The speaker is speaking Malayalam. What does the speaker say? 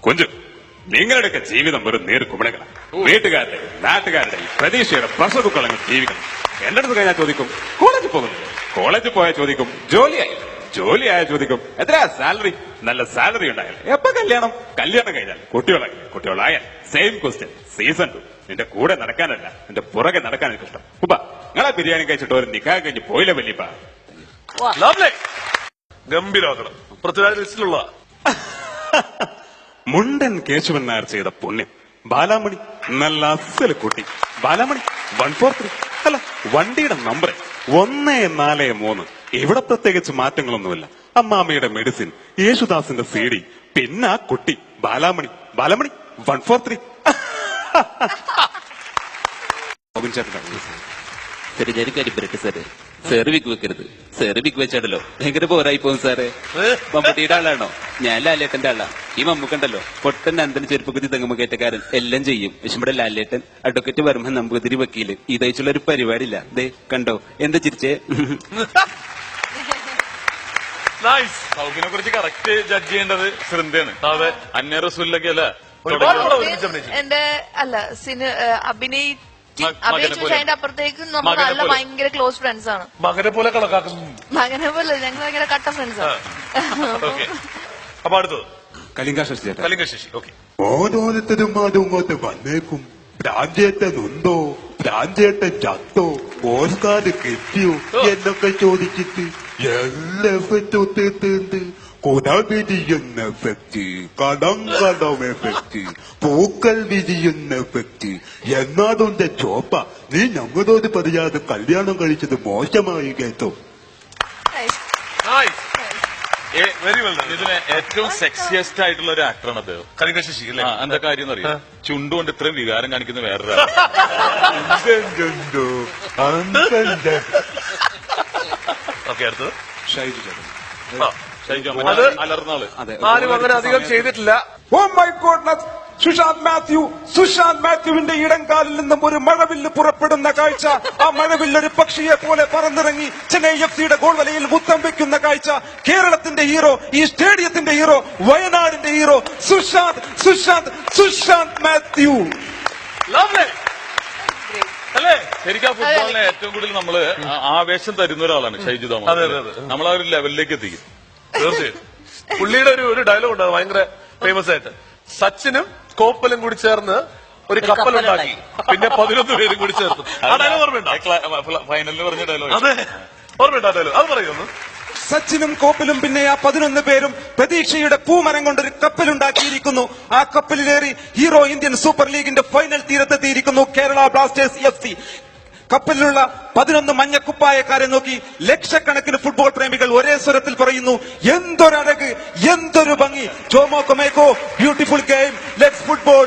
കുഞ്ചു, നിങ്ങളുടെയൊക്കെ ജീവിതം വെറും നേര് കുമിളകളാണ്. വീട്ടുകാരുടെ നാട്ടുകാരുടെ പ്രതീക്ഷയുടെ പ്രഷർ കുക്കളങ്ങൾ ജീവിക്കണം. എന്റെ അടുത്ത് കഴിഞ്ഞാൽ ചോദിക്കും കോളേജിൽ പോകുന്നത്, കോളേജിൽ പോയാൽ ചോദിക്കും ജോലിയായ ചോദിക്കും എത്രയാ സാലറി. നല്ല സാലറി ഉണ്ടായാൽ എപ്പോ കല്യാണം, കല്യാണം കഴിഞ്ഞാൽ കുട്ടികളായാൽ സെയിം ക്വസ്റ്റ്യൻ. സീസൺ 2 നിന്റെ കൂടെ നടക്കാനല്ല നിന്റെ പുറകെ നടക്കാൻ എനിക്ക് ഇഷ്ടം. ഉപ്പ നിങ്ങളെ ബിരിയാണി കഴിച്ചിട്ട് ഒരു നിക്കാഹ് കഴിഞ്ഞ് പോയില്ല വല്യപ്പ. ഗംഭീരമാക്കണം. പൃഥ്വിരാജ് ലിസ്റ്റിലുള്ള മുണ്ടൻ കേശവൻ നായർ ചെയ്ത പുണ്യം. ബാലാമണി നല്ല അസല് കുട്ടി. ബാലാമണി 143 അല്ല, വണ്ടിയുടെ നമ്പർ 143. ഇവിടെ പ്രത്യേകിച്ച് മാറ്റങ്ങളൊന്നുമില്ല. അമ്മാമ്മയുടെ മെഡിസിൻ, യേശുദാസിന്റെ CD, പിന്നെ ആ കുട്ടി ബാലാമണി 143. കരിപ്പരട്ട് സാറ് സെർവിക്ക് വെക്കരുത്. സെർവിക്ക് വെച്ചാടല്ലോ ഭയങ്കര പോരായി പോകും സാറേ. മമ്മൂട്ടിയുടെ ആളാണോ? ഞാൻ ലാലേട്ടന്റെ ആളാ. ഈ മമ്മൂക്കണ്ടല്ലോ പൊട്ടൻ അന്തൻ ചെരുപ്പുകുത്തി തെങ്ങുമ്പ കയറ്റക്കാരൻ എല്ലാം ചെയ്യും. പക്ഷെ ഇവിടെ ലാലേട്ടൻ അഡ്വക്കേറ്റ് വർമ്മ നമ്പൂതിരി വക്കീല് ഇതയച്ചുള്ള ഒരു പരിപാടിയില്ല. ദേ കണ്ടോ എന്താ ചിരിച്ചേ? സൗഖ്യനെ കുറിച്ച് കറക്റ്റ് ജഡ്ജ് ചെയ്യേണ്ടത് ശ്രദ്ധയാണ്. അതെ, അന്യ റസൂലിലൊക്കെ അല്ല എന്റെ അല്ല അഭിനയിച്ചതിന്റെ അപ്പുറത്തേക്ക് നമ്മൾ നല്ല ഭയങ്കര ക്ലോസ് ഫ്രണ്ട്സ് ആണ്. മകനെ പോലെ കണക്കാക്കുന്നു. മകനെ പോലെ ഞങ്ങൾ ഭയങ്കര കട്ട ഫ്രണ്ട്സ് ആണ്. അപ്പൊ അടുത്തത് കലിംഗ ശശി. ഓക്കെ, ഓരോരുത്തരും അതുകൊണ്ട് വന്നേക്കും. പ്രാഞ്ചേട്ടനുണ്ടോ, പ്രാഞ്ചേട്ടൻ ചത്തോ, ഓസ്കാർ കിട്ടിയോ എന്നൊക്കെ ചോദിച്ചിട്ട് എല്ലാ എഫക്റ്റ് കുട വിരിയുന്ന എഫക്റ്റ്, കടം എഫക്റ്റ്, പൂക്കൾ വിരിയുന്ന എഫക്റ്റ്. എന്നാതുണ്ട് ചോപ്പ, നീ ഞങ്ങളോട് പറയാതെ കല്യാണം കഴിച്ചത് മോശമായി കേട്ടോ. Very well. ഇതിന് ഏറ്റവും സെക്സിയസ്റ്റ് ആയിട്ടുള്ള ഒരു ആക്ടറാണ് അദ്ദേഹം. കലിംഗ ശശി അല്ലേ? എന്താ കാര്യം എന്നറിയാം, ചുണ്ടുകൊണ്ട് ഇത്രയും വികാരം കാണിക്കുന്ന വേറൊരു ഓക്കെ. അടുത്തത് അലർന്നാള്. ആരും അങ്ങനെ അധികം ചെയ്തിട്ടില്ല. ഓ മൈ ഗോഡ്നസ്, സുശാന്ത് മാത്യുവിന്റെ ഇടംകാലിൽ നിന്നും ഒരു മഴവില്ല് പുറപ്പെടുന്ന കാഴ്ച. ആ മഴവില്ല് ഒരു പക്ഷിയെ പോലെ പറന്നിറങ്ങി ചെന്നൈ FC ഗോൾ വലയിൽ മുത്തം വെക്കുന്ന കാഴ്ച. കേരളത്തിന്റെ ഹീറോ, ഈ സ്റ്റേഡിയത്തിന്റെ ഹീറോ, വയനാടിന്റെ ഹീറോ സുശാന്ത് മാത്യു. അല്ലേ? ശരിക്കും ആ ഫുട്ബോളിനെ ഏറ്റവും കൂടുതൽ നമ്മള് ആവേശം തരുന്ന ഒരാളാണ് ഷൈജു തോമസ്. നമ്മൾ ആ ഒരു ലെവലിലേക്ക് എത്തിക്കും. തീർച്ചയായും. പുള്ളിയുടെ ഒരു ഡയലോഗ് ഉണ്ട് ഭയങ്കര ഫേമസ് ആയിട്ട്. സച്ചിനും കോപ്പലും കൂടി ചേർന്ന് ഒരു കപ്പലുണ്ടാക്കി, പിന്നെ 11 പേരും കൂടി ചേർത്ത്. ആ ഡയലോഗ് ഓർമ്മയുണ്ടോ? ഫൈനലിൽ പറഞ്ഞ ഡയലോഗ്. അതെ, ഓർമ്മയുണ്ടോ ആ ഡയലോഗ്? അത് പറയുന്നു. സച്ചിനും കോപ്പലും പിന്നെ ആ 11 പേരും പ്രതീക്ഷയുടെ പൂമരം കൊണ്ടൊരു കപ്പലുണ്ടാക്കിയിരിക്കുന്നു. ആ കപ്പലിലേറി ഹീറോ ഇന്ത്യൻ സൂപ്പർ ലീഗിന്റെ ഫൈനൽ തീരത്തെത്തിയിരിക്കുന്നു കേരള ബ്ലാസ്റ്റേഴ്സ് FC. കപ്പലിലുള്ള 11 മഞ്ഞക്കുപ്പായക്കാരെ നോക്കി ലക്ഷക്കണക്കിന് ഫുട്ബോൾ പ്രേമികൾ ഒരേ സ്വരത്തിൽ പറയുന്നു, എന്തൊരഴക്, എന്തൊരു ഭംഗി. ജോമോ കൊമേക്കോ, ബ്യൂട്ടിഫുൾ ഗെയിം, ലെറ്റ്സ് ഫുട്ബോൾ.